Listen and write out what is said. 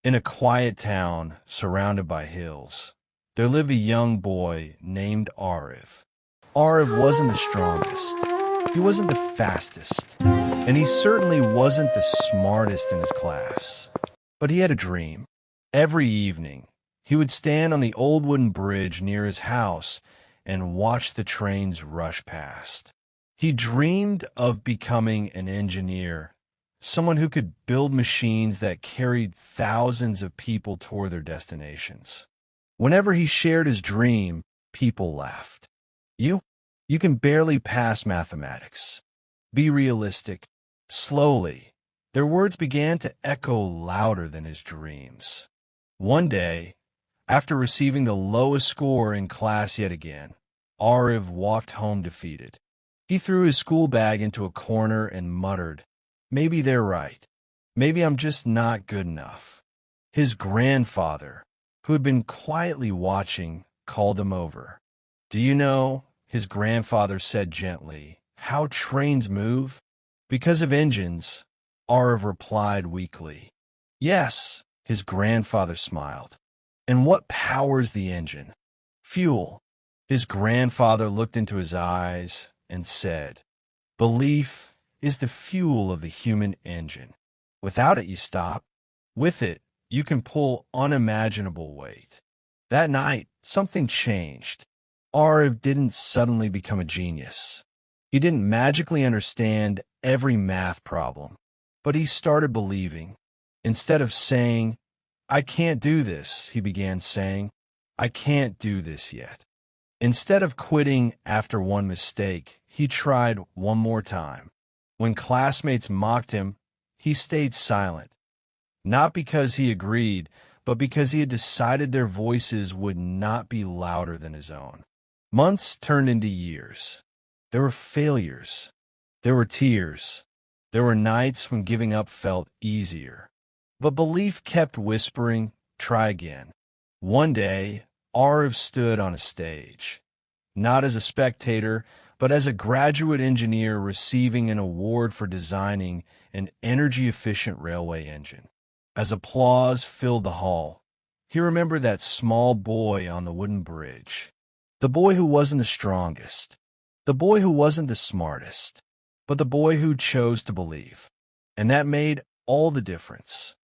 In a quiet town surrounded by hills, there lived a young boy named Ariv. Ariv wasn't the strongest, he wasn't the fastest, and he certainly wasn't the smartest in his class. But he had a dream. Every evening, he would stand on the old wooden bridge near his house and watch the trains rush past. He dreamed of becoming an engineer, someone who could build machines that carried thousands of people toward their destinations. Whenever he shared his dream, people laughed. You? You can barely pass mathematics. Be realistic. Slowly, their words began to echo louder than his dreams. One day, after receiving the lowest score in class yet again, Ariv walked home defeated. He threw his school bag into a corner and muttered, "Maybe they're right. Maybe I'm just not good enough." His grandfather, who had been quietly watching, called him over. "Do you know," his grandfather said gently, "how trains move?" "Because of engines," Ariv replied weakly. "Yes," his grandfather smiled. "And what powers the engine?" "Fuel." His grandfather looked into his eyes and said, "Belief is the fuel of the human engine. Without it, you stop. With it, you can pull unimaginable weight." That night, something changed. Ariv didn't suddenly become a genius. He didn't magically understand every math problem, but he started believing. Instead of saying, "I can't do this," he began saying, "I can't do this yet." Instead of quitting after one mistake, he tried one more time. When classmates mocked him, he stayed silent, not because he agreed, but because he had decided their voices would not be louder than his own. Months turned into years. There were failures. There were tears. There were nights when giving up felt easier. But belief kept whispering, "Try again." One day, Ariv stood on a stage, not as a spectator, but as a graduate engineer receiving an award for designing an energy-efficient railway engine. As applause filled the hall, he remembered that small boy on the wooden bridge. The boy who wasn't the strongest. The boy who wasn't the smartest. But the boy who chose to believe. And that made all the difference.